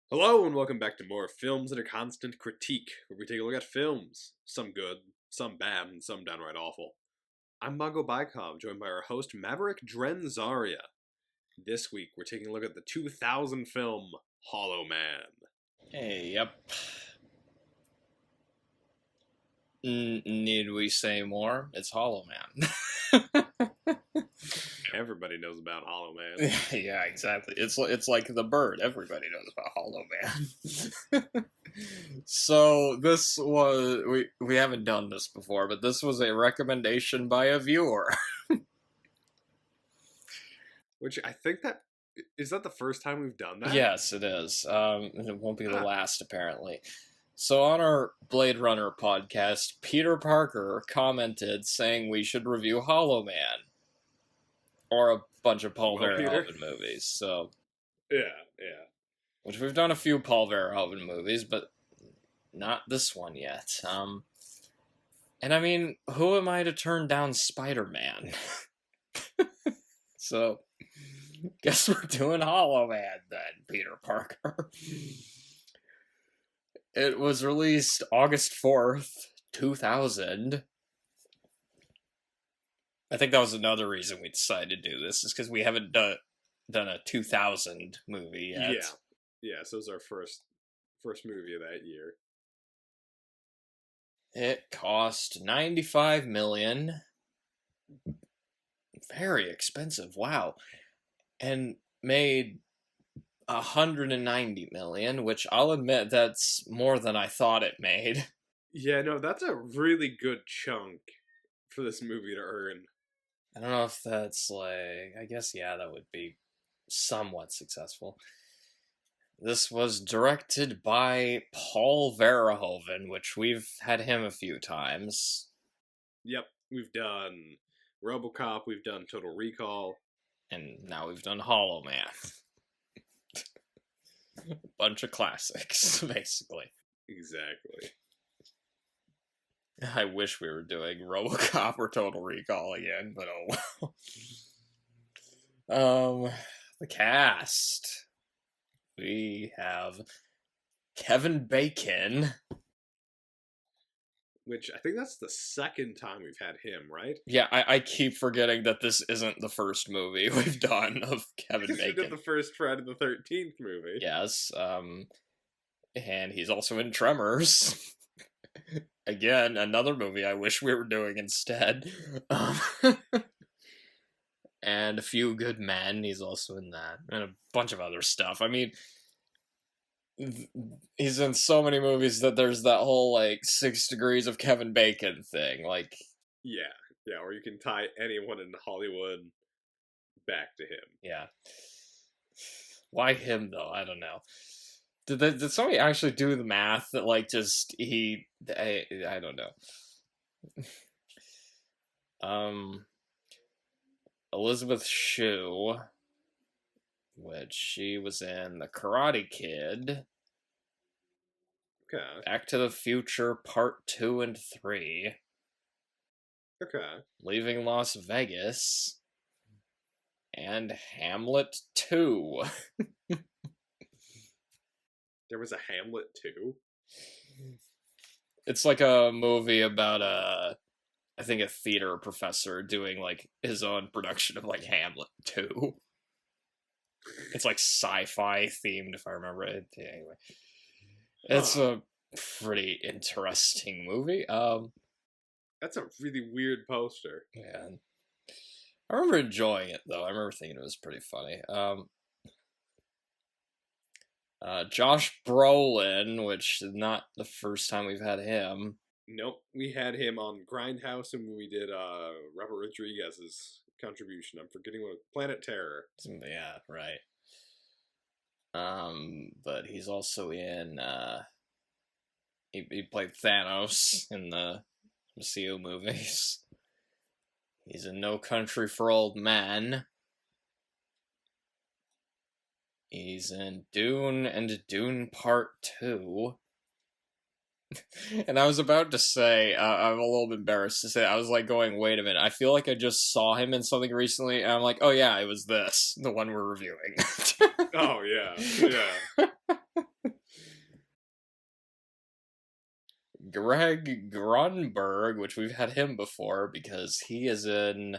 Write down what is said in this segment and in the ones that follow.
Hello and welcome back to more Films Under Constant Critique, where we take a look at films, some good, some bad, and some downright awful. I'm Bongo Baikov, joined by our host Maverick, Dren, Zaria. This week, we're taking a look at the 2000 film Hollow Man. Hey, yep. Need we say more? It's Hollow Man. Everybody knows about Hollow Man. Yeah, exactly. It's like the bird. Everybody knows about Hollow Man. So this was we haven't done this before, but this was a recommendation by a viewer. Which I think is that the first time we've done that? Yes, it is. It won't be the last, apparently. So on our Blade Runner podcast, Peter Parker commented saying we should review Hollow Man. Or a bunch of Paul Verhoeven movies, so... Yeah. Which we've done a few Paul Verhoeven movies, but not this one yet. And I mean, who am I to turn down Spider-Man? So, guess we're doing Hollow Man then, Peter Parker. It was released August 4th, 2000. I think that was another reason we decided to do this, is because we haven't done a 2000 movie yet. Yeah, so it was our first movie of that year. It cost $95 million. Very expensive, wow. And made $190 million, which I'll admit that's more than I thought it made. Yeah, no, that's a really good chunk for this movie to earn. I don't know if that's I guess, yeah, that would be somewhat successful. This was directed by Paul Verhoeven, which we've had him a few times. Yep, we've done RoboCop, we've done Total Recall. And now we've done Hollow Man. A bunch of classics, basically. Exactly. I wish we were doing RoboCop or Total Recall again, but oh well. The cast. We have Kevin Bacon. Which, I think that's the second time we've had him, right? Yeah, I keep forgetting that this isn't the first movie we've done of Kevin Bacon. We did the first Friday the 13th movie. Yes, and he's also in Tremors. Again, another movie I wish we were doing instead. And A Few Good Men, he's also in that. And a bunch of other stuff. I mean, he's in so many movies that there's that whole, 6 degrees of Kevin Bacon thing. Yeah, or you can tie anyone in Hollywood back to him. Yeah. Why him, though? I don't know. Did somebody actually do the math that, I don't know. Elizabeth Shue, which she was in The Karate Kid. Okay. Back to the Future Part 2 and 3. Okay. Leaving Las Vegas. And Hamlet 2. There was a Hamlet 2? It's like a movie about I think a theater professor doing his own production of Hamlet 2. It's sci-fi themed, if I remember it. Anyway, it's a pretty interesting movie. That's a really weird poster. Yeah, I remember enjoying it though. I remember thinking it was pretty funny. Josh Brolin, which is not the first time we've had him. Nope, we had him on Grindhouse, and we did Robert Rodriguez's contribution. I'm forgetting what Planet Terror. Yeah, right. But he's also in. He played Thanos in the MCU movies. He's in No Country for Old Men. He's in Dune and Dune Part 2. And I was about to say, I'm a little bit embarrassed to say, I was going, wait a minute, I feel like I just saw him in something recently, and I'm like, oh yeah, it was this, the one we're reviewing. Oh, yeah. Greg Grunberg, which we've had him before because he is in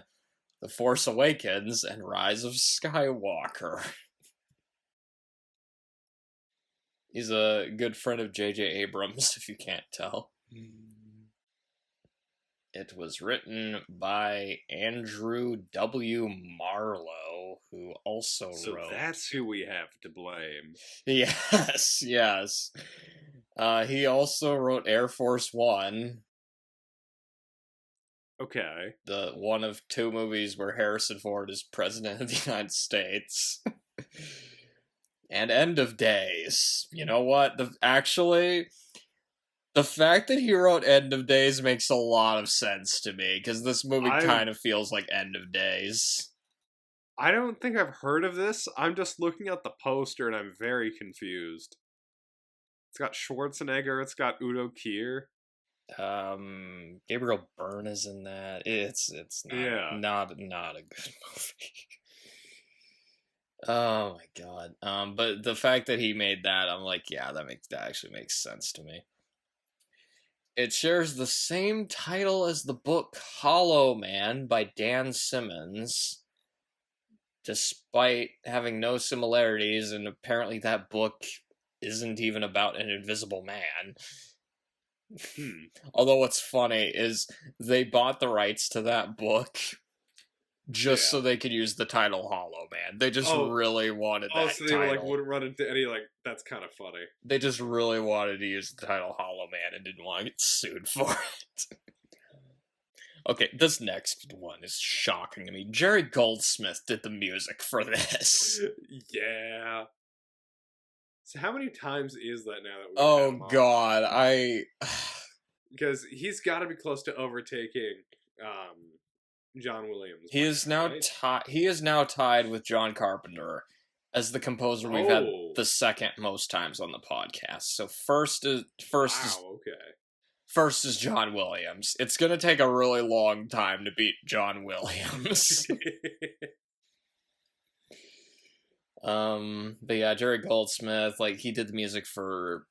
The Force Awakens and Rise of Skywalker. He's a good friend of J.J. Abrams, if you can't tell. It was written by Andrew W. Marlowe, who also So wrote... that's who we have to blame. Yes, yes. He also wrote Air Force One. Okay. The one of two movies where Harrison Ford is president of the United States. And End of Days. You know what? The fact that he wrote End of Days makes a lot of sense to me, because this movie kind of feels like End of Days. I don't think I've heard of this. I'm just looking at the poster and I'm very confused. It's got Schwarzenegger, it's got Udo Kier. Gabriel Byrne is in that. It's not a good movie. Oh my god. But the fact that he made that, I'm like, yeah, that actually makes sense to me. It shares the same title as the book Hollow Man by Dan Simmons, despite having no similarities, and apparently that book isn't even about an invisible man. Although what's funny is they bought the rights to that book just so they could use the title Hollow Man. They just really wanted that so they title. wouldn't run into any, that's kind of funny. They just really wanted to use the title Hollow Man and didn't want to get sued for it. Okay, this next one is shocking to me. Jerry Goldsmith did the music for this. Yeah. So how many times is that now that we've had him God, because he's got to be close to overtaking John Williams. He is now he is now tied with John Carpenter as the composer we've had the second most times on the podcast. So first is John Williams. It's gonna take a really long time to beat John Williams. But yeah, Jerry Goldsmith, he did the music for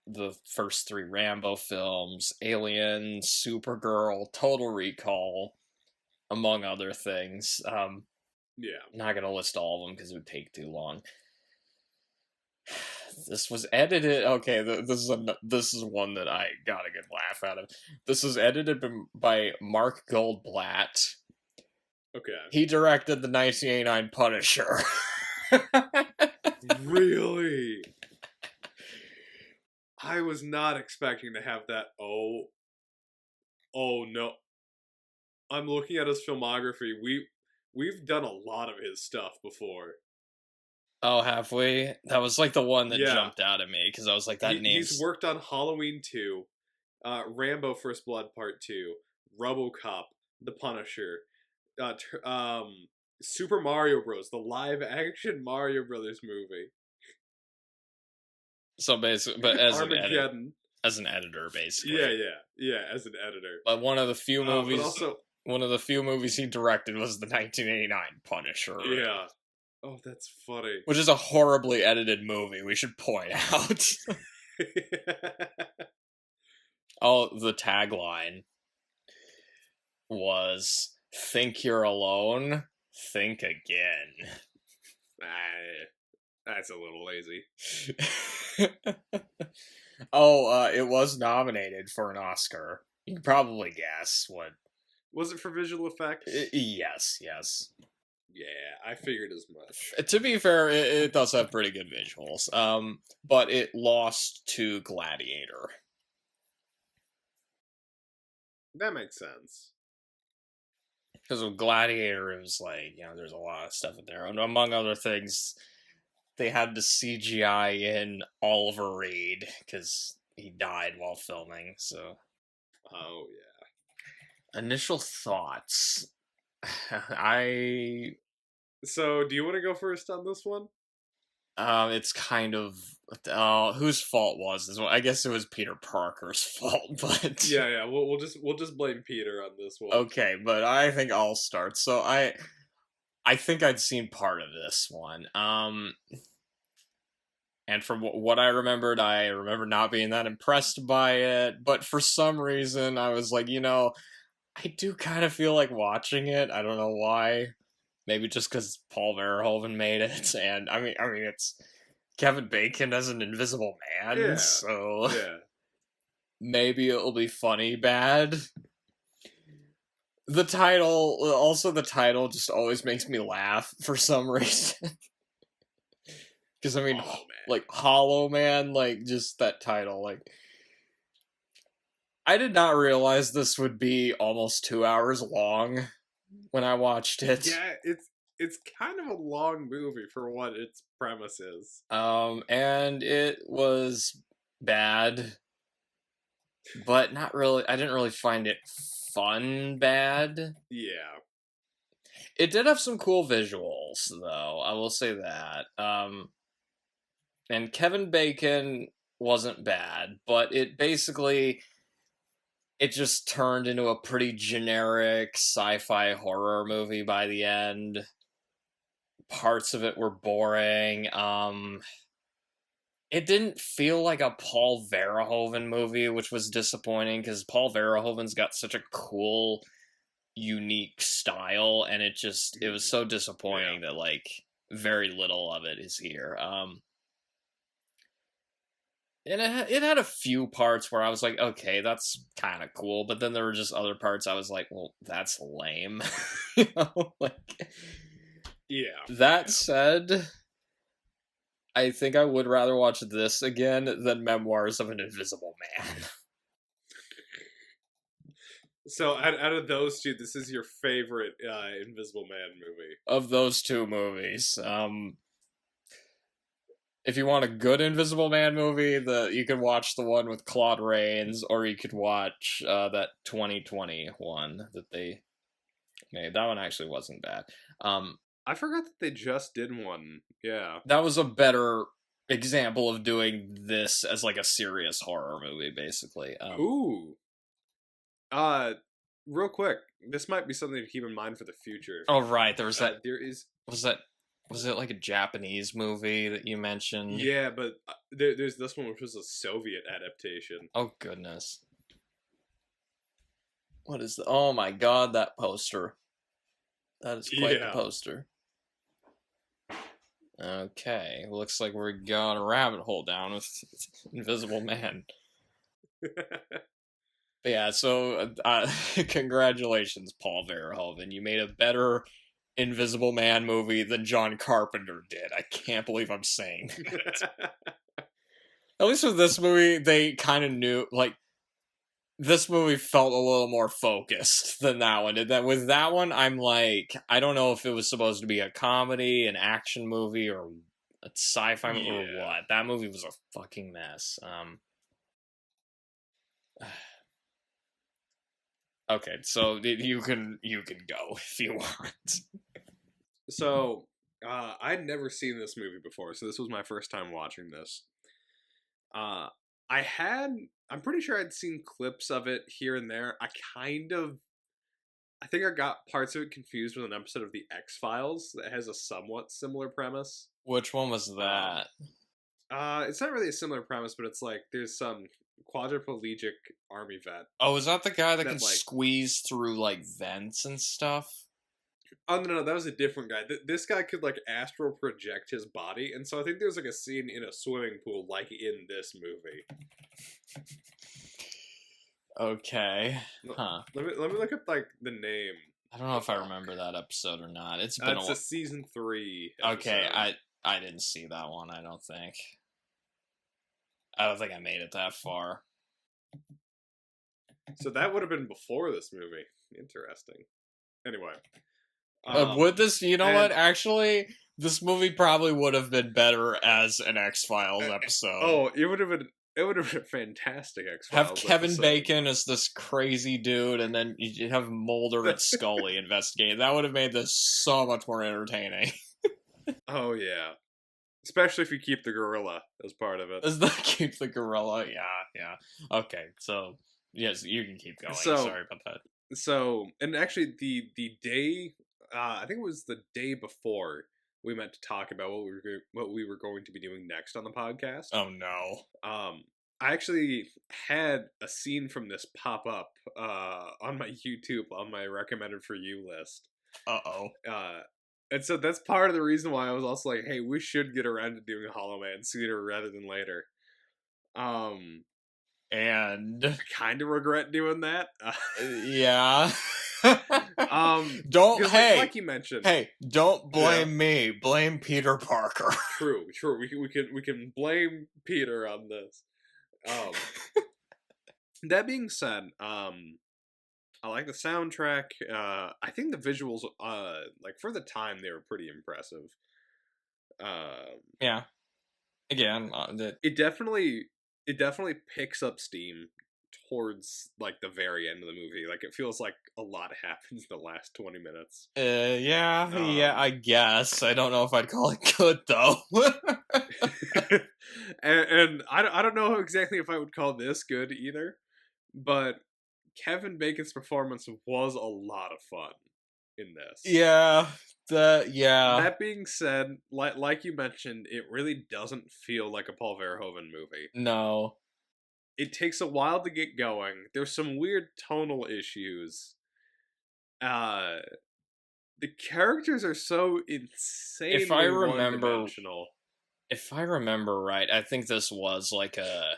the first three Rambo films, Alien, Supergirl, Total Recall, among other things. Yeah. Not gonna list all of them because it would take too long. This was edited... Okay, this is one that I got a good laugh out of. This was edited by Mark Goldblatt. Okay. He directed the 1989 Punisher. Really? I was not expecting to have that. Oh no. I'm looking at his filmography. We've done a lot of his stuff before. Oh, have we? That was the one that jumped out at me, because I was like, He's worked on Halloween 2, Rambo First Blood Part 2, RoboCop, The Punisher, Super Mario Bros., the live-action Mario Brothers movie. So basically, but as Armageddon. As an editor, basically. Yeah, as an editor. But one of the few movies he directed was the 1989 Punisher. Yeah. Oh, that's funny. Which is a horribly edited movie, we should point out. The tagline was, "Think you're alone? Think again." That's a little lazy. It was nominated for an Oscar. You can probably guess what. Was it for visual effects? Yes. Yeah, I figured as much. To be fair, it does have pretty good visuals. But it lost to Gladiator. That makes sense. Because with Gladiator, it was there's a lot of stuff in there. And among other things, they had to CGI in Oliver Reed, because he died while filming, so... Oh, yeah. Initial thoughts. So, do you want to go first on this one? It's kind of... whose fault was this one? I guess it was Peter Parker's fault, but... Yeah, we'll just blame Peter on this one. Okay, but I think I'll start. So, I think I'd seen part of this one. And from what I remember not being that impressed by it. But for some reason, I was like, I do kind of feel like watching it. I don't know why. Maybe just because Paul Verhoeven made it, and I mean, it's Kevin Bacon as an Invisible Man, Yeah. so Yeah. maybe it'll be funny bad. The title just always makes me laugh for some reason. Because I mean, like Hollow Man, like just that title, like I did not realize this would be almost 2 hours long when I watched it. Yeah, it's kind of a long movie for what its premise is. And it was bad, but not really. I didn't really find it fun bad. Yeah. It did have some cool visuals, though. I will say that. And Kevin Bacon wasn't bad, but it just turned into a pretty generic sci-fi horror movie by the end. Parts of it were boring. It didn't feel like a Paul Verhoeven movie, which was disappointing because Paul Verhoeven's got such a cool, unique style, and it was so disappointing that like very little of it is here. And it had a few parts where I was like, okay, that's kind of cool, but then there were just other parts I was like, well, that's lame. Like, yeah. That said, I think I would rather watch this again than Memoirs of an Invisible Man. So out of those two, this is your favorite Invisible Man movie? Of those two movies, if you want a good Invisible Man movie, you could watch the one with Claude Rains, or you could watch that 2020 one that they made. That one actually wasn't bad. I forgot that they just did one. Yeah. That was a better example of doing this as like a serious horror movie, basically. Ooh. Real quick, this might be something to keep in mind for the future. Oh right, there was that. Was it like a Japanese movie that you mentioned? Yeah, but there's this one which was a Soviet adaptation. Oh goodness. What is oh my god, that poster. That is quite the poster. Okay, looks like we're going a rabbit hole down with Invisible Man. Yeah, so congratulations, Paul Verhoeven. You made a better Invisible Man movie than John Carpenter did. I can't believe I'm saying that. At least with this movie, they kind of knew, like, this movie felt a little more focused than that one did. That with that one, I'm like, I don't know if it was supposed to be a comedy, an action movie, or a sci-fi movie, or what. That movie was a fucking mess. Okay, so you can go if you want. So, I'd never seen this movie before, so this was my first time watching this. I'm pretty sure I'd seen clips of it here and there. I think I got parts of it confused with an episode of The X-Files that has a somewhat similar premise. Which one was that? It's not really a similar premise, but it's like there's some quadriplegic army vet. Oh, is that the guy that can squeeze through like vents and stuff? Oh no, that was a different guy. This guy could like astral project his body, and so I think there's like a scene in a swimming pool, like in this movie. Okay, huh? Let me look up like the name. I don't know if I remember that episode or not. It's been a season 3 episode. Okay, I didn't see that one. I don't think I made it that far. So that would have been before this movie. Interesting. Anyway. Would this, what? Actually, this movie probably would have been better as an X-Files episode. Oh, it would have been a fantastic X-Files Have Kevin Bacon as this crazy dude, and then you have Mulder and Scully investigate. That would have made this so much more entertaining. Oh, yeah. Especially if you keep the gorilla as part of it. Keep the gorilla? Yeah. Okay, so, yes, you can keep going. Sorry about that. So, and actually, the day... I think it was the day before we meant to talk about what we were going to be doing next on the podcast. Oh no. I actually had a scene from this pop up on my YouTube on my recommended for you list. Uh-oh. And so that's part of the reason why I was also like, hey, we should get around to doing Hollow Man sooner rather than later. And I kind of regret doing that. Yeah. Don't hey, like you mentioned. Hey, don't blame me. Blame Peter Parker. True. We can blame Peter on this. That being said, I like the soundtrack. I think the visuals, like for the time, they were pretty impressive. Yeah. Again, it definitely picks up steam towards like the very end of the movie. Like it feels like a lot happens in the last 20 minutes. Yeah, I guess. I don't know if I'd call it good though. and I don't know exactly if I would call this good either, but Kevin Bacon's performance was a lot of fun in this. Yeah. Yeah. That being said, like you mentioned, it really doesn't feel like a Paul Verhoeven movie. No. It takes a while to get going. There's some weird tonal issues. The characters are so insanely one-dimensional. If I remember right, I think this was like a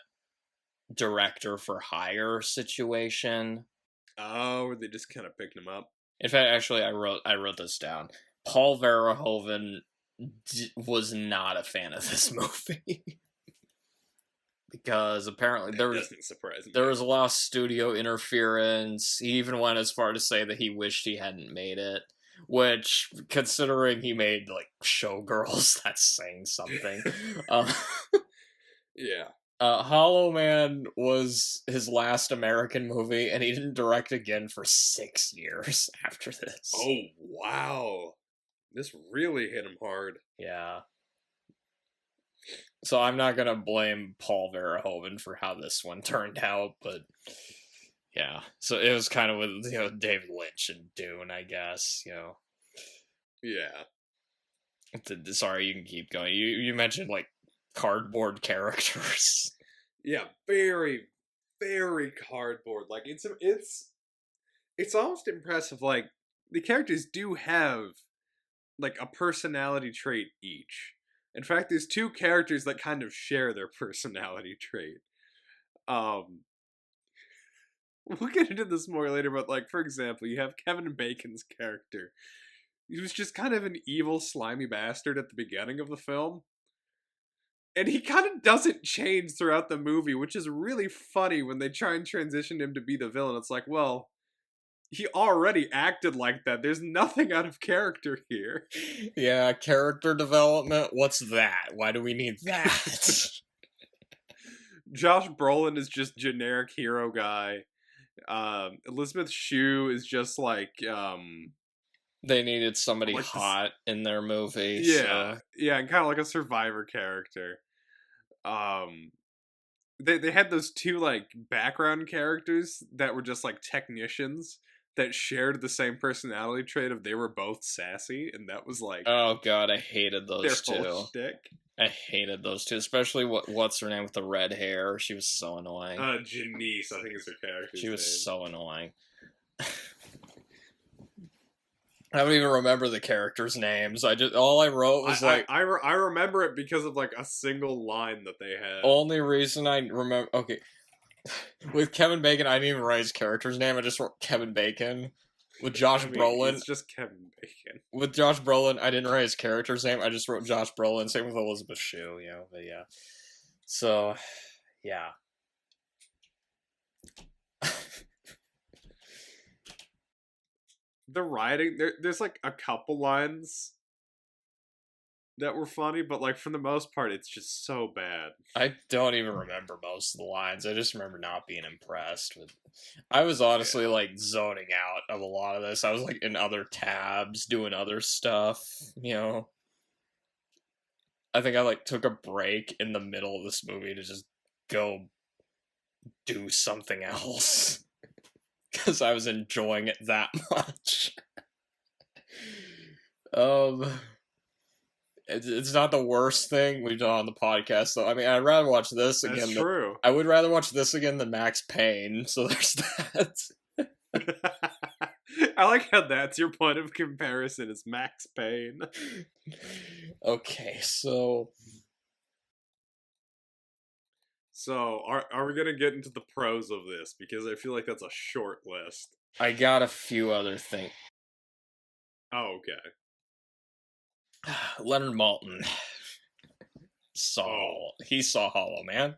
director for hire situation. Oh, they just kind of picked him up. In fact, actually, I wrote this down. Paul Verhoeven was not a fan of this movie. Because apparently there was a lot of studio interference. He even went as far to say that he wished he hadn't made it. Which, considering he made, like, Showgirls, that's saying something. Yeah. Hollow Man was his last American movie, and he didn't direct again for 6 years after this. Oh, wow. This really hit him hard. Yeah. So I'm not gonna blame Paul Verhoeven for how this one turned out, but yeah. So it was kind of with David Lynch and Dune, I guess. Yeah. Sorry, you can keep going. You mentioned like cardboard characters. Yeah, very, very cardboard. Like it's almost impressive. Like the characters do have like a personality trait each. In fact, there's 2 characters that kind of share their personality trait. We'll get into this more later, but like, for example, you have Kevin Bacon's character. He was just kind of an evil, slimy bastard at the beginning of the film. And he kind of doesn't change throughout the movie, which is really funny when they try and transition him to be the villain. It's like, well, he already acted like that. There's nothing out of character here. Yeah, character development. What's that? Why do we need that? Josh Brolin is just generic hero guy. Elizabeth Shue is just like they needed somebody like hot in their movie. Yeah, so. Yeah, and kind of like a Survivor character. They had those 2 like background characters that were just like technicians that shared the same personality trait of they were both sassy, and that was like, oh god, I hated those 2. Full shtick. I hated those 2, especially what's her name with the red hair. She was so annoying. Janice, I think is her character. She was so annoying. I don't even remember the characters' names. All I wrote was I remember it because of like a single line that they had. Only reason I remember, okay, with Kevin Bacon, I didn't even write his character's name. I just wrote Kevin Bacon. With Josh Brolin, it's just Kevin Bacon. With Josh Brolin, I didn't write his character's name. I just wrote Josh Brolin. Same with Elizabeth Shue, but yeah. So, yeah. The writing, there's like a couple lines that were funny, but like for the most part, it's just so bad. I don't even remember most of the lines. I just remember not being impressed with. I was honestly like zoning out of a lot of this. I was like in other tabs doing other stuff. I think I like took a break in the middle of this movie to just go do something else. Because I was enjoying it that much. It's not the worst thing we've done on the podcast, though. I mean, I'd rather watch this again. That's true. I would rather watch this again than Max Payne, so there's that. I like how that's your point of comparison is Max Payne. Okay, so... So, are we gonna get into the pros of this? Because I feel like that's a short list. I got a few other things. Oh, okay. Leonard Maltin he saw Hollow Man.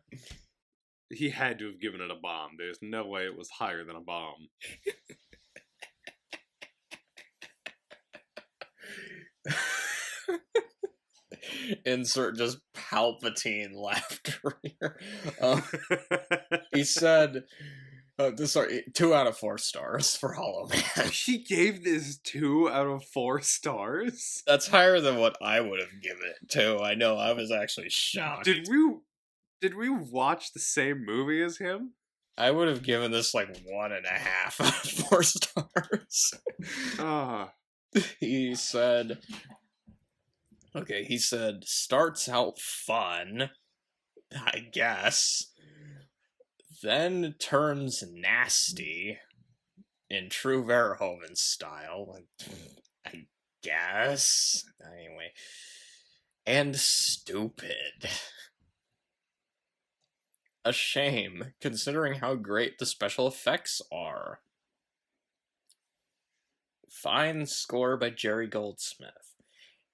He had to have given it a bomb. There's no way it was higher than a bomb. Insert just Palpatine laughter here. He said, 2 out of 4 stars for Hollow Man. He gave this 2 out of 4 stars? That's higher than what I would have given it too. I know, I was actually shocked. Did we watch the same movie as him? I would have given this like 1.5 out of 4 stars. He said, starts out fun, I guess, then turns nasty in true Verhoeven style, I guess. Anyway, and stupid. A shame, considering how great the special effects are. Fine score by Jerry Goldsmith.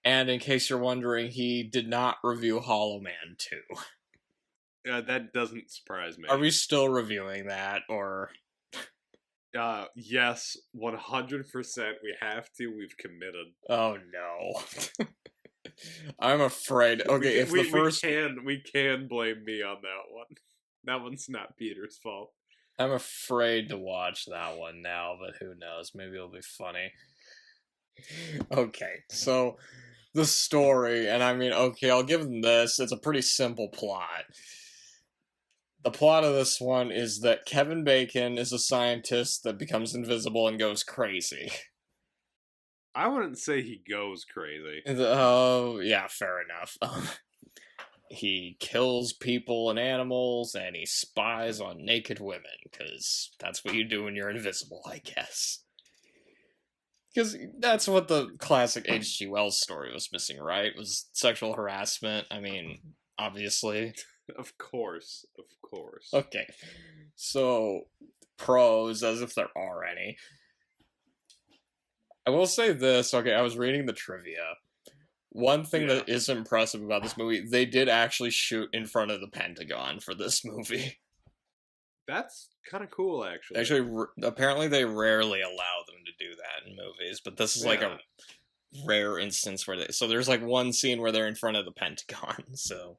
And in case you're wondering, he did not review Hollow Man 2. That doesn't surprise me. Are we still reviewing that, or...? Yes, 100% we have to. We've committed. Oh, no. I'm afraid. Okay, if the first... We can blame me on that one. That one's not Peter's fault. I'm afraid to watch that one now, but who knows? Maybe it'll be funny. Okay, so... the story, and I mean, okay, I'll give them this. It's a pretty simple plot. The plot of this one is that Kevin Bacon is a scientist that becomes invisible and goes crazy. I wouldn't say he goes crazy. Oh, yeah, fair enough. He kills people and animals, and he spies on naked women, because that's what you do when you're invisible, I guess. Because that's what the classic H.G. Wells story was missing, right? Was sexual harassment. I mean, obviously. Of course. Okay. So, pros, as if there are any. I will say this. Okay, I was reading the trivia. One thing that is impressive about this movie, they did actually shoot in front of the Pentagon for this movie. That's kind of cool, actually. Actually, apparently they rarely allow them to do that in movies, but this is like a rare instance where they... So there's like one scene where they're in front of the Pentagon, so...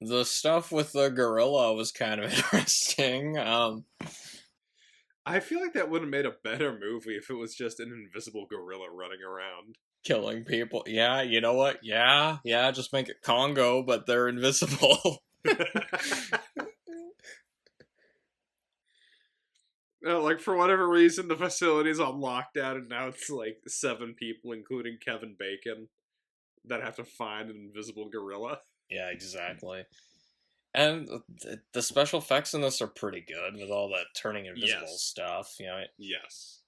The stuff with the gorilla was kind of interesting. I feel like that would have made a better movie if it was just an invisible gorilla running around. Killing people. Yeah, you know what? Yeah, just make it Congo, but they're invisible. Like, for whatever reason, the facility's on lockdown, and now it's like 7 people, including Kevin Bacon, that have to find an invisible gorilla. Yeah, exactly. And the special effects in this are pretty good, with all that turning invisible stuff, you know? Yes.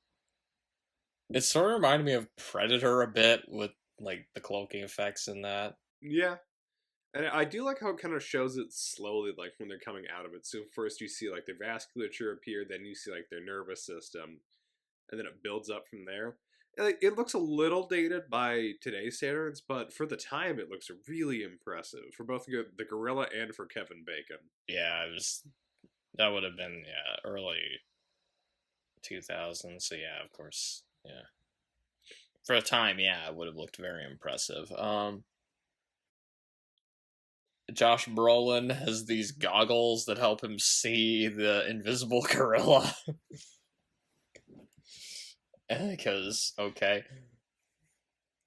It sort of reminded me of Predator a bit, with, like, the cloaking effects in that. Yeah. And I do like how it kind of shows it slowly, like, when they're coming out of it. So first you see, like, their vasculature appear, then you see, like, their nervous system, and then it builds up from there. It looks a little dated by today's standards, but for the time, it looks really impressive for both the gorilla and for Kevin Bacon. Yeah, that would have been, early 2000s, so yeah, of course, yeah. For a time, it would have looked very impressive. Josh Brolin has these goggles that help him see the invisible gorilla. Because, okay.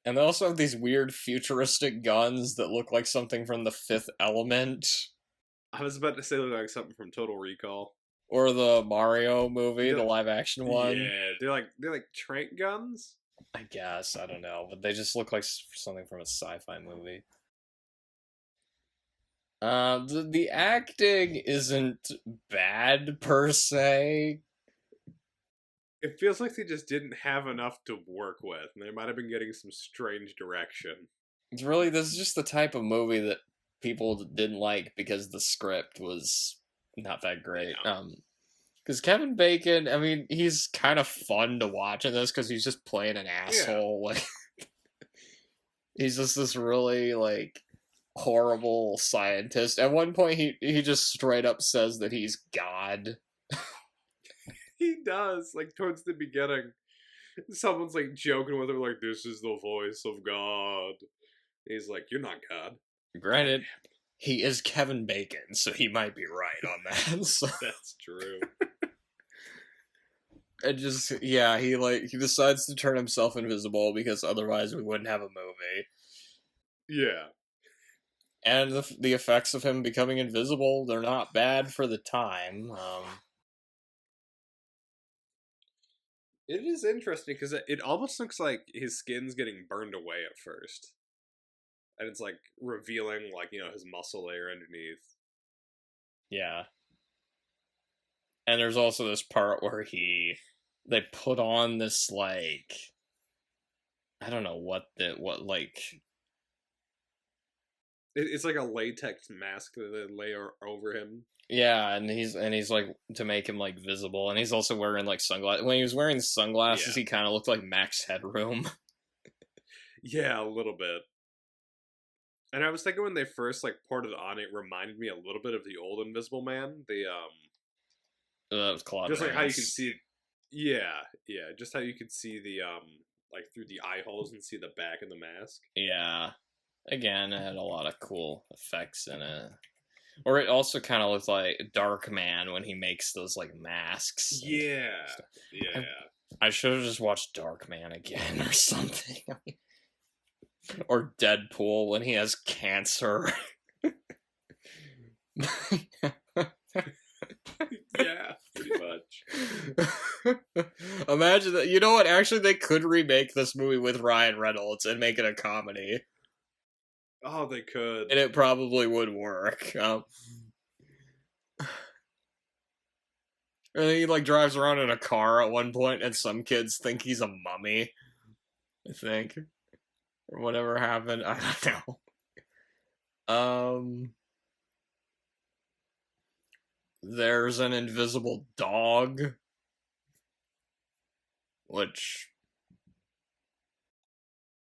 And they also have these weird futuristic guns that look like something from The Fifth Element. I was about to say look like something from Total Recall. Or the Mario movie, the live-action one. Yeah, they're like trank guns? I guess, I don't know, but they just look like something from a sci-fi movie. The acting isn't bad per se. It feels like they just didn't have enough to work with, and they might have been getting some strange direction. It's really, this is just the type of movie that people didn't like because the script was not that great. Yeah. Because Kevin Bacon, I mean, he's kind of fun to watch in this because he's just playing an asshole. Like, he's just this really like horrible scientist. At one point, he just straight up says that he's God. He does, like, towards the beginning. Someone's, like, joking with him, like, this is the voice of God. He's like, you're not God. Granted, he is Kevin Bacon, so he might be right on that. So. That's true. And just, yeah, he decides to turn himself invisible because otherwise we wouldn't have a movie. Yeah. And the effects of him becoming invisible, they're not bad for the time. It is interesting because it almost looks like his skin's getting burned away at first. And it's like revealing, like, his muscle layer underneath. Yeah. And there's also this part where they put on this, like, I don't know what It's like a latex mask that they lay over him. yeah, and he's like, to make him like visible, and he's also wearing like sunglasses. When he was wearing sunglasses, he kind of looked like Max Headroom. Yeah, a little bit. And I was thinking when they first like poured it on, it reminded me a little bit of the old Invisible Man. That was Claude just like Rains. how you can see, yeah, just how you could see the like through the eye holes and see the back of the mask. Yeah, again, it had a lot of cool effects in it. Or it also kind of looked like Dark Man when he makes those like masks. Yeah, yeah. I should have just watched Dark Man again or something. Or Deadpool when he has cancer. Yeah, pretty much. Imagine that. You know what? Actually, they could remake this movie with Ryan Reynolds and make it a comedy. Oh, they could. And it probably would work. And he like drives around in a car at one point, and some kids think he's a mummy. I think, or whatever happened. I don't know. There's an invisible dog, which.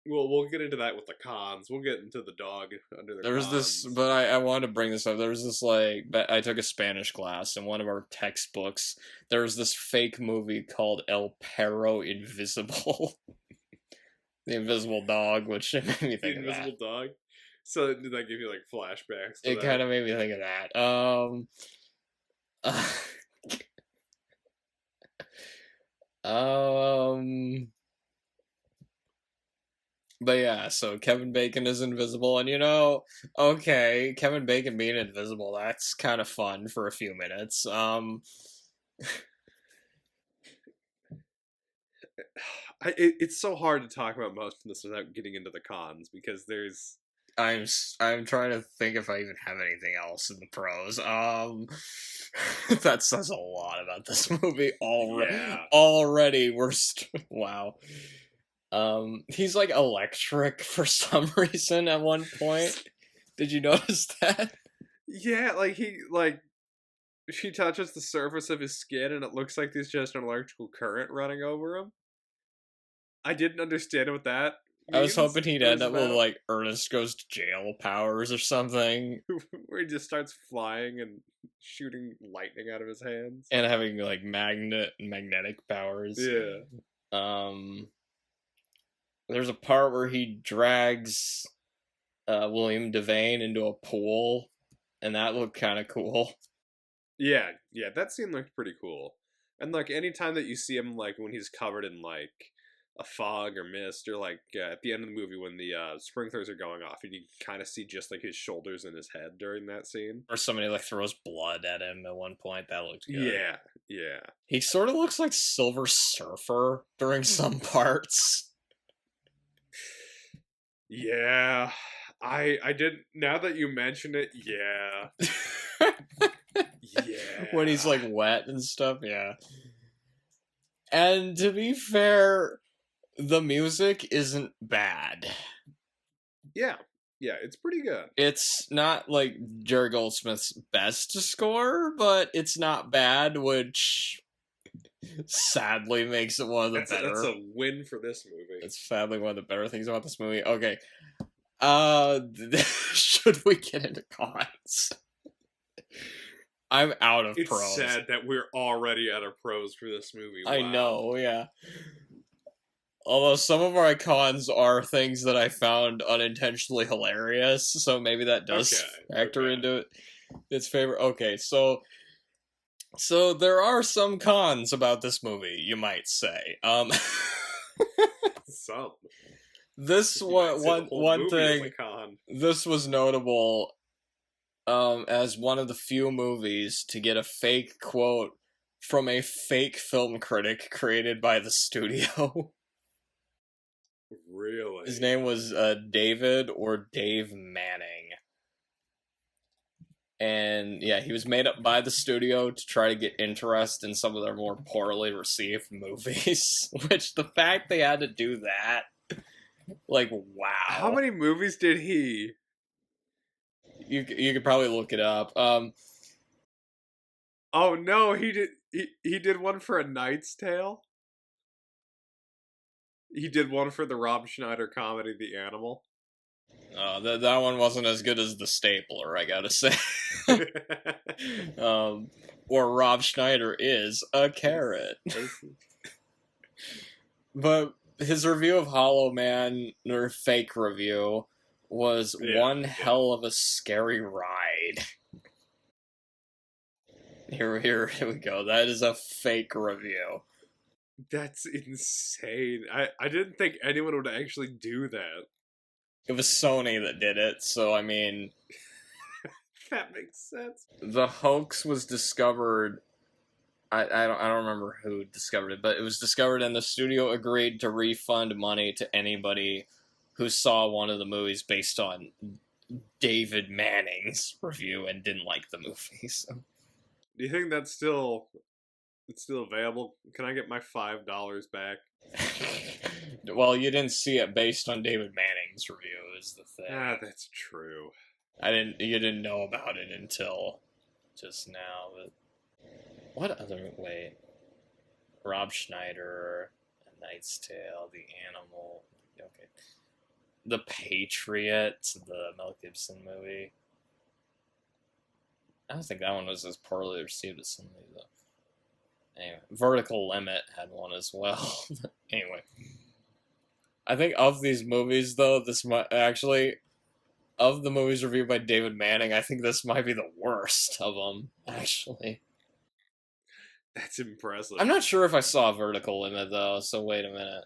Well, we'll get into that with the cons. We'll get into the dog under the There's cons. this, but I wanted to bring this up. There was this, like, I took a Spanish class, in one of our textbooks, there was this fake movie called El Perro Invisible. The Invisible Dog, which made me think the of Invisible Dog? So did that give you, like, flashbacks to It kind of made me think of that. But yeah, so Kevin Bacon is invisible, and okay, Kevin Bacon being invisible, that's kind of fun for a few minutes. It's so hard to talk about most of this without getting into the cons, because there's... I'm trying to think if I even have anything else in the pros. That says a lot about this movie already. Yeah. Already, wow. He's like electric for some reason at one point. Did you notice that? Yeah, she touches the surface of his skin and it looks like there's just an electrical current running over him. I didn't understand what that means. I was hoping he'd end up with like Ernest Goes to Jail powers or something. Where he just starts flying and shooting lightning out of his hands. And having like magnetic powers. Yeah. There's a part where he drags William Devane into a pool, and that looked kind of cool. Yeah, that scene looked pretty cool. And like anytime that you see him, like when he's covered in like a fog or mist, or like at the end of the movie when the sprinklers are going off, and you kind of see just like his shoulders and his head during that scene. Or somebody like throws blood at him at one point. That looked good. Yeah. He sort of looks like Silver Surfer during some parts. Yeah, I didn't. Now that you mention it, yeah, When he's like yeah, wet and stuff, yeah. And to be fair, the music isn't bad. yeah, yeah. It's pretty good. It's not like Jerry Goldsmith's best score, but it's not bad, which sadly makes it one of the That's better. a win for this movie. It's sadly one of the better things about this movie. Okay. Should we get into cons? I'm out of It's pros. sad that we're already out of pros for this movie. I Wow. know, yeah. Although some of our cons are things that I found unintentionally hilarious, so maybe that does factor into its favor. Okay, so there are some cons about this movie, you might say. Some. This You might say the one whole one movie is thing. a con. This was notable as one of the few movies to get a fake quote from a fake film critic created by the studio. Really? His name was David or Dave Manning. And yeah, he was made up by the studio to try to get interest in some of their more poorly received movies. Which, the fact they had to do that, like, wow. How many movies did he? You could probably look it up. Oh no, he did. He did one for A Knight's Tale. He did one for the Rob Schneider comedy The Animal. That one wasn't as good as The Stapler, I gotta say. Or Rob Schneider is a carrot. But his review of Hollow Man, or fake review, was one hell of a scary ride. Here we go. That is a fake review. That's insane. I didn't think anyone would actually do that. It was Sony that did it, so I mean... That makes sense. The hoax was discovered... I don't remember who discovered it, but it was discovered and the studio agreed to refund money to anybody who saw one of the movies based on David Manning's review and didn't like the movie. So. Do you think that's still available? Can I get my $5 back? Well, you didn't see it based on David Manning's review, is the thing. Ah, that's true. You didn't know about it until just now, but what other way? Rob Schneider, A Knight's Tale, The Animal, okay. The Patriot, the Mel Gibson movie. I don't think that one was as poorly received as some of these, though. Anyway, Vertical Limit had one as well. Anyway. I think of these movies, though, this might actually, of the movies reviewed by David Manning, I think this might be the worst of them, actually. That's impressive. I'm not sure if I saw Vertical Limit, though, so wait a minute.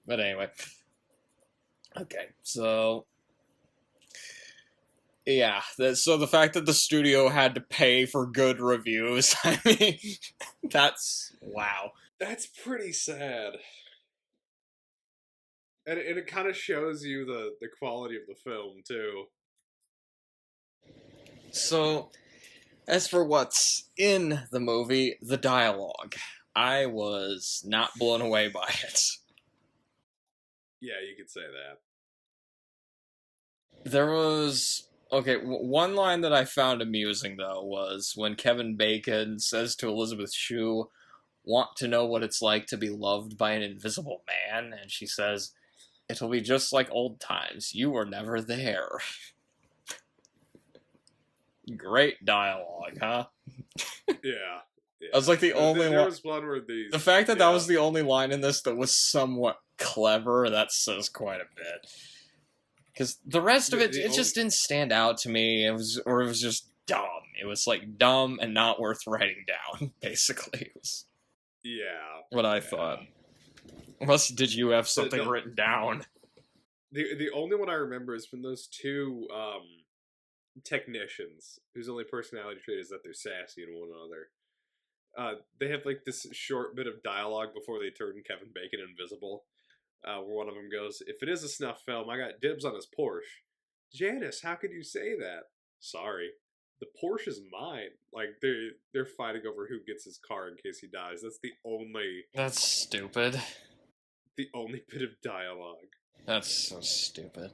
But anyway. Okay, so... Yeah, so the fact that the studio had to pay for good reviews, I mean, that's... Wow. That's pretty sad. And it kind of shows you the quality of the film, too. So, as for what's in the movie, the dialogue, I was not blown away by it. Yeah, you could say that. There was... Okay, one line that I found amusing, though, was when Kevin Bacon says to Elizabeth Shue, "Want to know what it's like to be loved by an invisible man?" And she says, "It'll be just like old times. You were never there." Great dialogue, huh? Yeah. I was like the only one. There was one where these. The fact that that was the only line in this that was somewhat clever, that says quite a bit. Because the rest of it, it just didn't stand out to me. It was just dumb. It was like dumb and not worth writing down. Basically, it was. Yeah. What I thought. Unless, did you have something written down? The only one I remember is from those two technicians whose only personality trait is that they're sassy to one another. They have like this short bit of dialogue before they turn Kevin Bacon invisible. where one of them goes, "If it is a snuff film, I got dibs on his Porsche." Janice, how could you say that? Sorry, the Porsche is mine. Like they're fighting over who gets his car in case he dies. That's That's stupid. the only bit of dialogue. That's so stupid.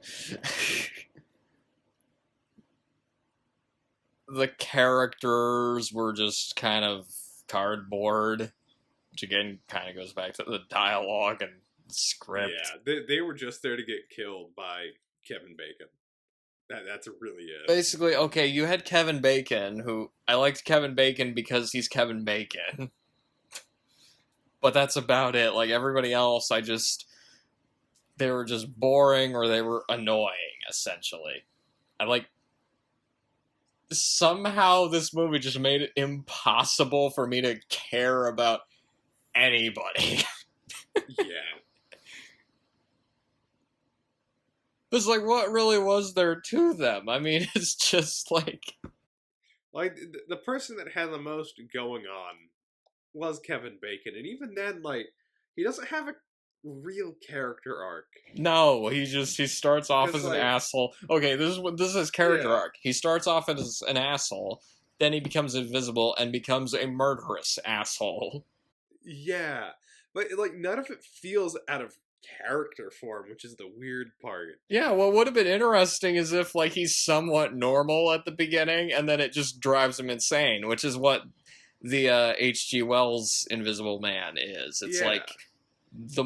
The characters were just kind of cardboard, which again kind of goes back to the dialogue and script. Yeah, they were just there to get killed by Kevin Bacon. That's really it. Basically, okay, you had Kevin Bacon, who I liked Kevin Bacon because he's Kevin Bacon. But that's about it. Like everybody else, they were just boring or they were annoying, essentially. Somehow this movie just made it impossible for me to care about anybody. Yeah. It's like, what really was there to them? I mean, it's just like the person that had the most going on was Kevin Bacon, and even then, like, he doesn't have a real character arc. No, he starts off as an like, asshole. Okay, this is his character Yeah. arc. He starts off as an asshole, then he becomes invisible and becomes a murderous asshole. Yeah, but like none of it feels out of character for him, which is the weird part. Yeah, what would have been interesting is if like he's somewhat normal at the beginning and then it just drives him insane, which is what the H.G. Wells Invisible Man is. It's Yeah. like the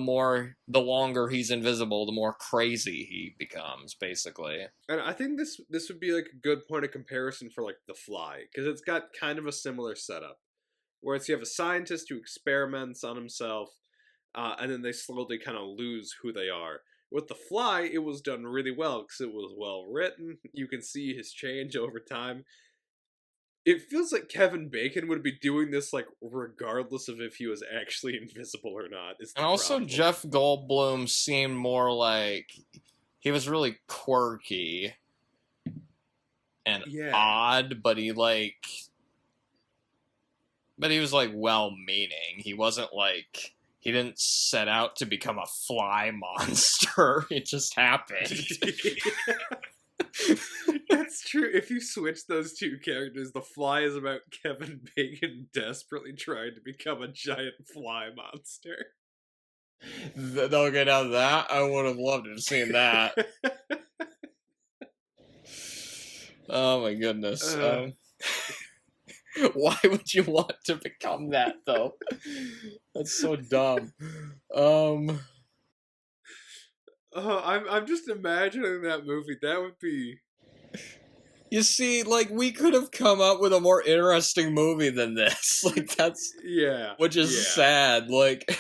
longer he's invisible, the more crazy he becomes, basically. And I think this would be like a good point of comparison for like The Fly, because it's got kind of a similar setup, where it's you have a scientist who experiments on himself, and then they slowly kind of lose who they are. With The Fly, it was done really well because it was well written. You can see his change over time. It feels like Kevin Bacon would be doing this like regardless of if he was actually invisible or not. And also Jeff Goldblum seemed more like he was really quirky and odd, but he was like well-meaning. He wasn't like he didn't set out to become a fly monster. It just happened. That's true. If you switch those two characters, The Fly is about Kevin Bacon desperately trying to become a giant fly monster. Okay, now that I would have loved to have seen that. Oh my goodness. Why would you want to become that though? That's so dumb. I'm just imagining that movie. That would be... You see, like, we could have come up with a more interesting movie than this. Like, that's... Yeah. Which is sad. Like...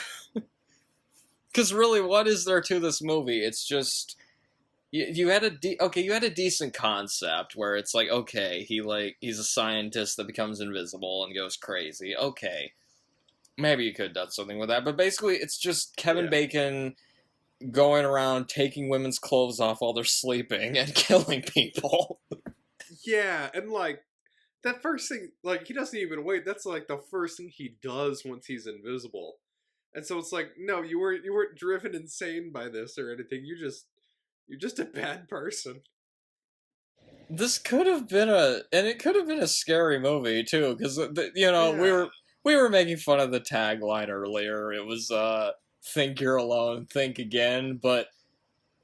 Because really, what is there to this movie? It's just... You had a decent concept where it's like, okay, he's a scientist that becomes invisible and goes crazy. Okay. Maybe you could have done something with that. But basically, it's just Kevin Bacon going around taking women's clothes off while they're sleeping and killing people. Yeah, and like that first thing, like he doesn't even wait. That's like the first thing he does once he's invisible, and so it's like, no, you weren't driven insane by this or anything. You're just a bad person. This could have been a scary movie too, because we were making fun of the tagline earlier. It was think you're alone, think again, but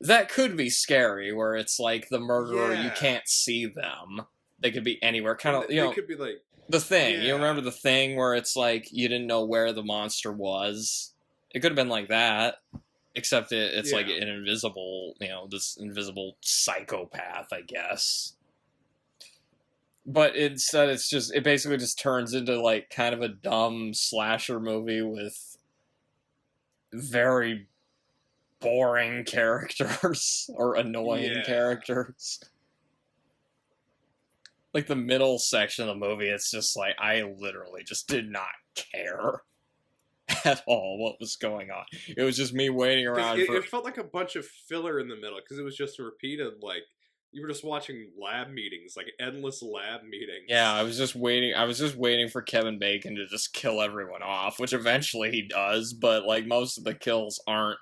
that could be scary, where it's like the murderer, you can't see them. They could be anywhere. Kind of, They could be like... The Thing. You remember The Thing, where it's like you didn't know where the monster was? It could have been like that, except it's like an invisible, this invisible psychopath, I guess. But instead, it basically just turns into like kind of a dumb slasher movie with very boring characters or annoying characters. Like the middle section of the movie, it's just like I literally just did not care at all what was going on. It was just me waiting around. It felt like a bunch of filler in the middle because it was just repeated. Like you were just watching lab meetings, like endless lab meetings. Yeah, I was just waiting for Kevin Bacon to just kill everyone off, which eventually he does. But like most of the kills aren't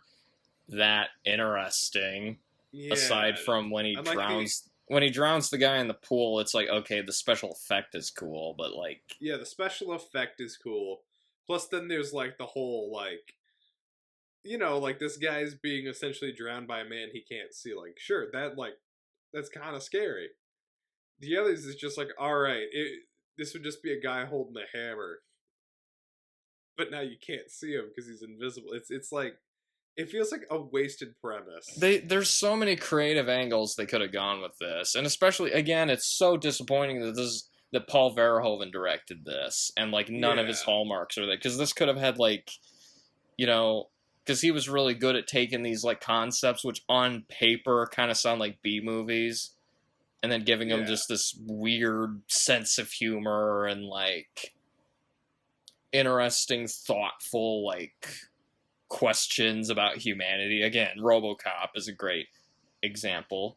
that interesting. Yeah, Aside from and like the when he drowns the guy in the pool, it's like, okay, the special effect is cool, but like, yeah, the special effect is cool. Plus, then there's like the whole like like this guy's being essentially drowned by a man he can't see. Like, sure, that's kind of scary. The others is just like, all right, this would just be a guy holding a hammer, but now you can't see him because he's invisible. It's like it feels like a wasted premise. there's so many creative angles they could have gone with this, and especially again, it's so disappointing that Paul Verhoeven directed this, and like none of his Yeah, hallmarks are there, because this could have had like, you know, because he was really good at taking these like concepts which on paper kind of sound like B movies, and then giving them yeah, just this weird sense of humor and like interesting, thoughtful like questions about humanity. Again, RoboCop is a great example.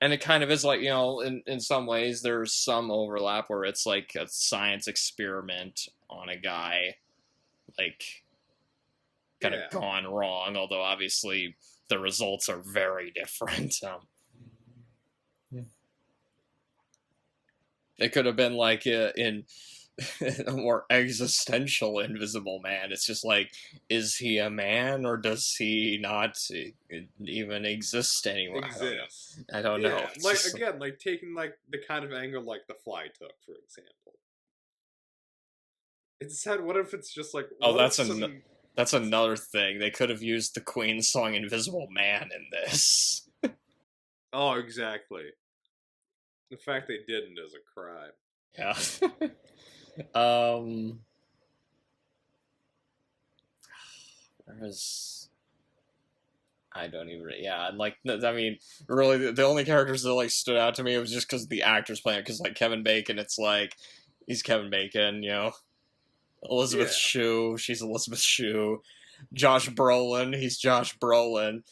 And it kind of is like, in some ways there's some overlap where it's like a science experiment on a guy, like, kind of yeah, gone wrong, although obviously the results are very different. It could have been like in a more existential Invisible Man. It's just like, is he a man or does he not even exist anymore? exists. I don't know. Yeah, It's like just, again, like taking like the kind of angle like The Fly took, for example. Instead, what if it's just like, oh, what if some? that's another thing. They could have used the Queen song "Invisible Man" in this. Oh, exactly. The fact they didn't is a crime. Yeah. um. There was. I don't even. Yeah, like I mean, really, the only characters that like stood out to me was just because the actors playing it. Because like Kevin Bacon, it's like he's Kevin Bacon, Elizabeth Yeah, Shue, she's Elizabeth Shue. Josh Brolin, he's Josh Brolin.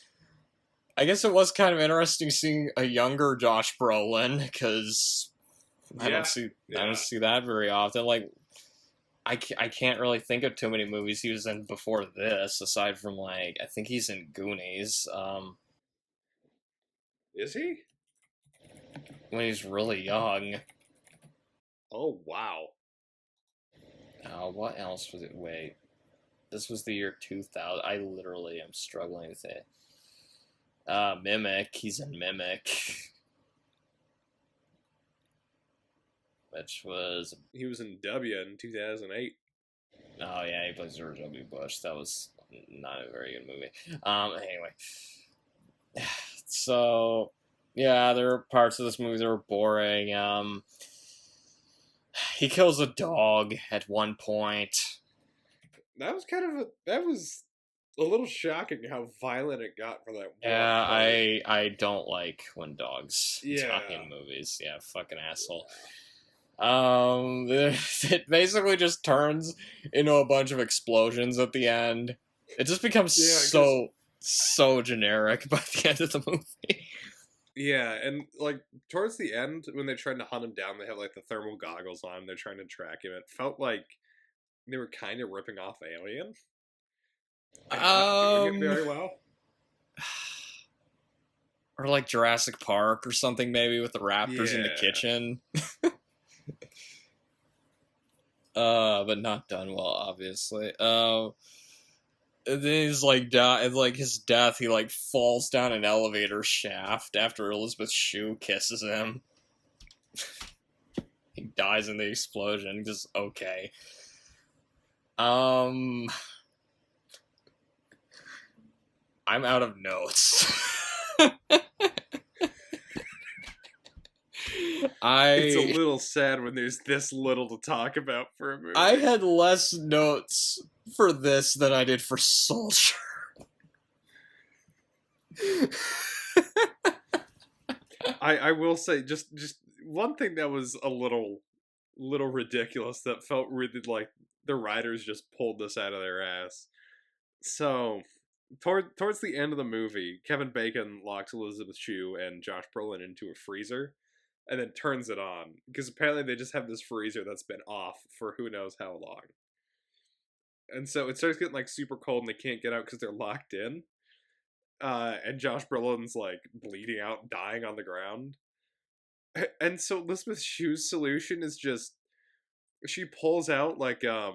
I guess it was kind of interesting seeing a younger Josh Brolin because I don't yeah, see I don't yeah. see that very often. Like I can't really think of too many movies he was in before this, aside from like I think he's in Goonies. Is he? When he's really young. Oh wow. What else was it? Wait, this was the year 2000. I literally am struggling to say. Mimic. He's in Mimic, which was. He was in W in 2008. Oh yeah, he plays George W. Bush. That was not a very good movie. Anyway, so yeah, there were parts of this movie that were boring. He kills a dog at one point. That was a little shocking how violent it got for that one Yeah, part. I don't like when dogs die Yeah. in movies. Yeah, fucking asshole. It basically just turns into a bunch of explosions at the end. It just becomes Yeah, because so generic by the end of the movie. yeah, and like towards the end when they're trying to hunt him down, they have like the thermal goggles on. They're trying to track him. It felt like they were kind of ripping off Alien and not doing it Um, very well. or like Jurassic Park or something, maybe with the raptors in the Yeah. kitchen. But not done well, obviously. And then he's like like his death. He like falls down an elevator shaft after Elizabeth Shue kisses him. He dies in the explosion. Just okay. Um, I'm out of notes. It's a I little sad when there's this little to talk about for a movie. I had less notes for this than I did for Soldier. I will say just one thing that was a little ridiculous that felt really like the writers just pulled this out of their ass. So towards the end of the movie, Kevin Bacon locks Elizabeth Shue and Josh Brolin into a freezer and then turns it on because apparently they just have this freezer that's been off for who knows how long. And so it starts getting like super cold and they can't get out because they're locked in. And Josh Brolin's like bleeding out, dying on the ground. And so Elizabeth Shue's solution is just she pulls out like I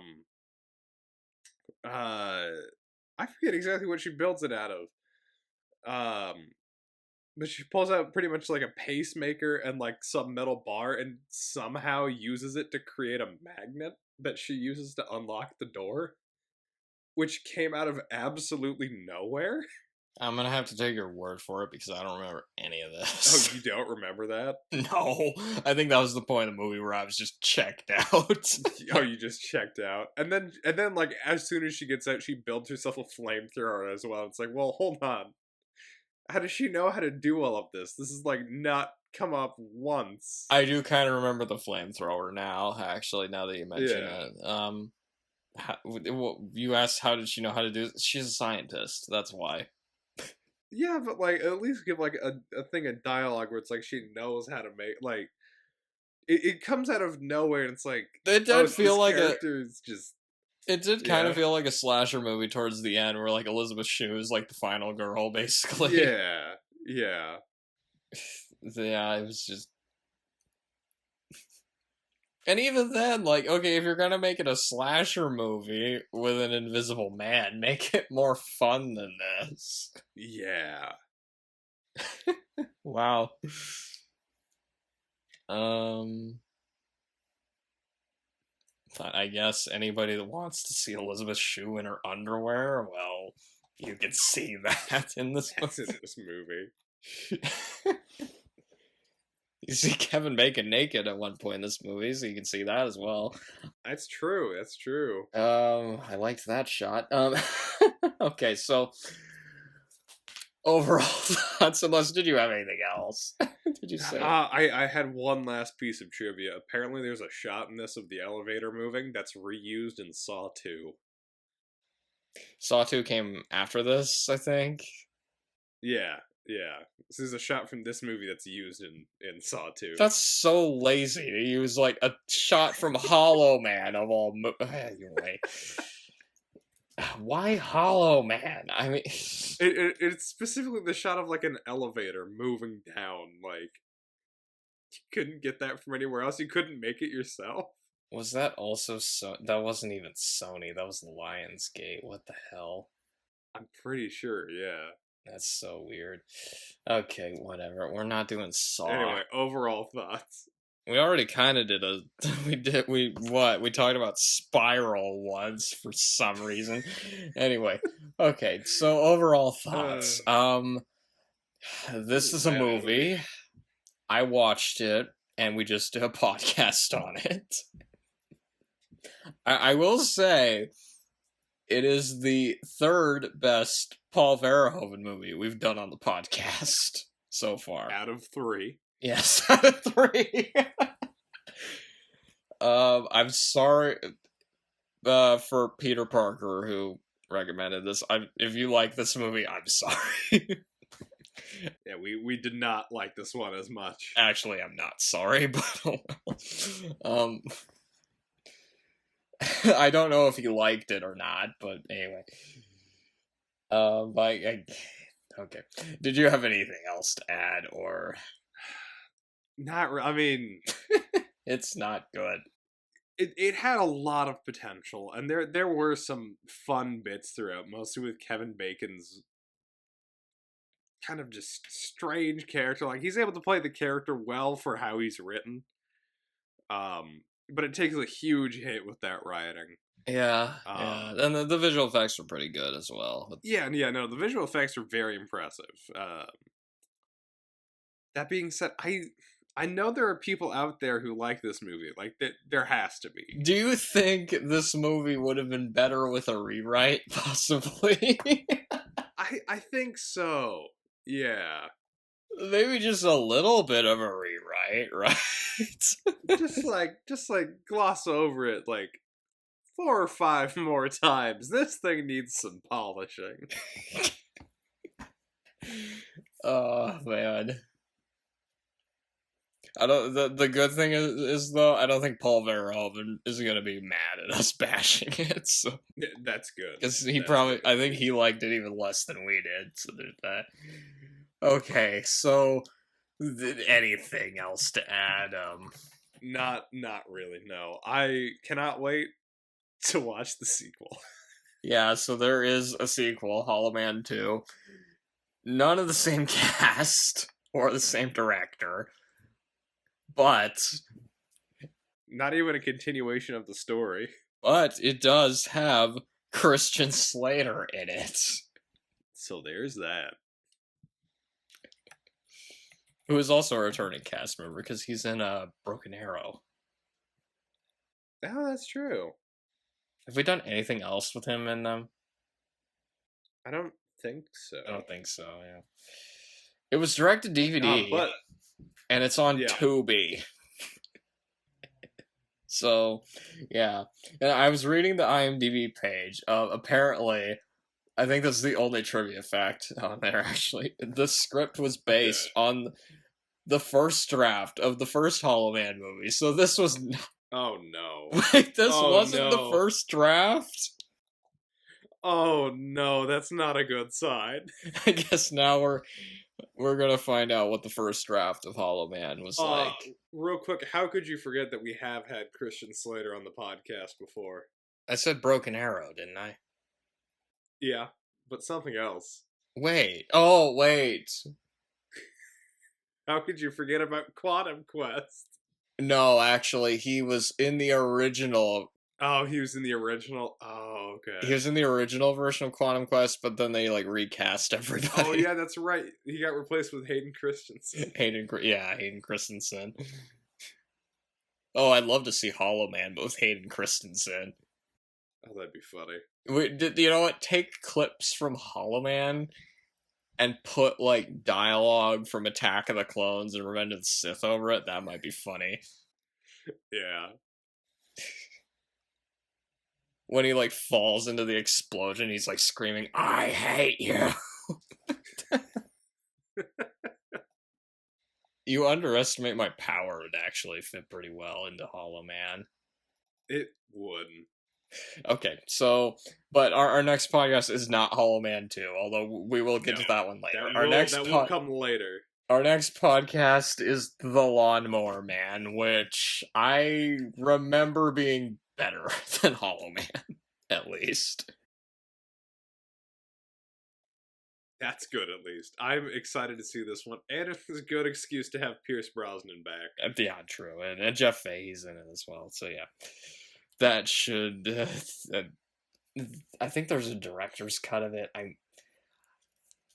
forget exactly what she builds it out of. But she pulls out pretty much like a pacemaker and like some metal bar and somehow uses it to create a magnet that she uses to unlock the door, which came out of absolutely nowhere. I'm gonna have to take your word for it because I don't remember any of Oh, this. you don't remember that? No, I think that was the point of the movie where I was just checked out. Oh, you just checked out. And then like as soon as she gets out, she builds herself a flamethrower as well. It's like, well, hold on. How does she know how to do all of this? This is like not come up once. I do kind of remember the flamethrower now, actually, now that you mention Yeah. it. You asked how did she know how to do it? She's a scientist, that's why. Yeah, but like at least give like a thing of dialogue where it's like she knows how to make like it comes out of nowhere and it's like It did feel this like character is just it did kind of yeah. feel like a slasher movie towards the end where like Elizabeth Shue is like the final girl, basically. Yeah. Yeah. Yeah, it was just. And even then, like, okay, if you're gonna make it a slasher movie with an invisible man, make it more fun than this. Yeah. Wow. Um, I guess anybody that wants to see Elizabeth Shue in her underwear, well, you can see that in this That's in movie. this movie. You see Kevin Bacon naked at one point in this movie, so you can see that as well. That's true. That's true. I liked that shot. Okay, so overall thoughts, unless did you have anything else? Did you say? I had one last piece of trivia. Apparently, there's a shot in this of the elevator moving that's reused in Saw 2. Saw 2 came after this, I think. Yeah, yeah. This is a shot from this movie that's used in Saw 2. That's so lazy to use like a shot from Hollow Man of all. Anyway, why Hollow Man? I mean, it's specifically the shot of like an elevator moving down. Like you couldn't get that from anywhere else. You couldn't make it yourself. was that also so? That wasn't even Sony. That was Lionsgate. What the hell? I'm pretty sure. Yeah. That's so weird. Okay, whatever. We're not doing Saw. Anyway, overall thoughts. We already kind of did a. We talked about Spiral once for some reason. Anyway, okay. So overall thoughts. This is a movie. I watched it, and we just did a podcast on it. I will say, it is the third best Paul Verhoeven movie we've done on the podcast so far. Out of 3. Yes, out of 3. I'm sorry for Peter Parker who recommended this. If you like this movie, I'm sorry. Yeah, we did not like this one as much. Actually, I'm not sorry, but I don't know if he liked it or not, but anyway. Okay. Did you have anything else to add, or? I mean, it's not good. It had a lot of potential, and there were some fun bits throughout, mostly with Kevin Bacon's kind of just strange character. Like he's able to play the character well for how he's written. But it takes a huge hit with that writing. Yeah, and the visual effects were pretty good as well. Yeah, no, the visual effects are very impressive. That being said, I know there are people out there who like this movie. Like, there has to be. Do you think this movie would have been better with a rewrite, possibly? I think so. Yeah. Maybe just a little bit of a rewrite, right? just like gloss over it like 4 or 5 more times. This thing needs some polishing. Oh man. I don't. The good thing is though, I don't think Paul Verhoeven is gonna be mad at us bashing it. So That's good. because he That's probably, good. I think he liked it even less than we did. So there's that. Okay, so anything else to add? Not really. No, I cannot wait to watch the sequel. Yeah. So there is a sequel, Hollow Man 2. None of the same cast or the same director, but Not even a continuation of the story. it does have Christian Slater in it. So there's that. Who is also a returning cast member because he's in Broken Arrow. Oh, that's true. Have we done anything else with him in them? I don't think so. I don't think so, yeah. It was direct to DVD, but and it's on yeah. Tubi. So, yeah. And I was reading the IMDb page. Apparently, I think that's the only trivia fact on there, actually. The script was based on the first draft of the first Hollow Man movie. So this was... Oh, no. Wait, this wasn't the first draft? Oh, no, that's not a good sign. I guess now we're gonna find out what the first draft of Hollow Man was like. Real quick, how could you forget that we have had Christian Slater on the podcast before? I said Broken Arrow, didn't I? Yeah, but something else. Wait. Oh, wait. How could you forget about Quantum Quest? No, actually, he was in the original. Oh, he was in the original? Oh, okay. He was in the original version of Quantum Quest, but then they, like, recast everybody. Oh, yeah, that's right. He got replaced with Hayden Christensen. Hayden Christensen. Oh, I'd love to see Hollow Man, but with Hayden Christensen. Oh, that'd be funny. Wait, you know what? Take clips from Hollow Man and put, like, dialogue from Attack of the Clones and Revenge of the Sith over it. That might be funny. Yeah. When he, like, falls into the explosion, he's, like, screaming, "I hate you!" You underestimate my power would actually fit pretty well into Hollow Man. It wouldn't. Okay, so, but our next podcast is not Hollow Man 2, although we will get to that one later. That will come later. Our next podcast is The Lawnmower Man, which I remember being better than Hollow Man, at least. That's good, at least. I'm excited to see this one, and it's a good excuse to have Pierce Brosnan back. Yeah, true, and Jeff Fahey's in it as well, so yeah. That should... I think there's a director's cut of it.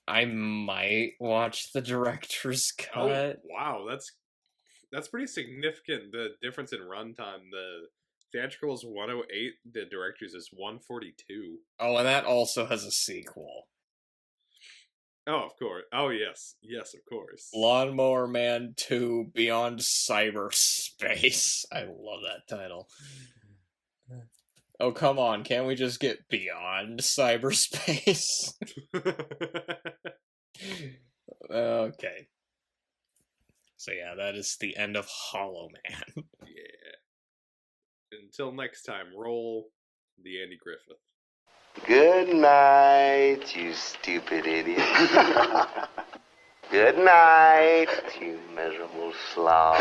I might watch the director's cut. Oh, wow, that's pretty significant, the difference in runtime. The theatrical is 108, the director's is 142. Oh, and that also has a sequel. Oh, of course. Oh, yes. Yes, of course. Lawnmower Man 2 Beyond Cyberspace. I love that title. Oh, come on. Can't we just get Beyond Cyberspace? Okay. So yeah, that is the end of Hollow Man. Yeah. Until next time, roll the Andy Griffith. Good night, you stupid idiot. Good night, you miserable slob.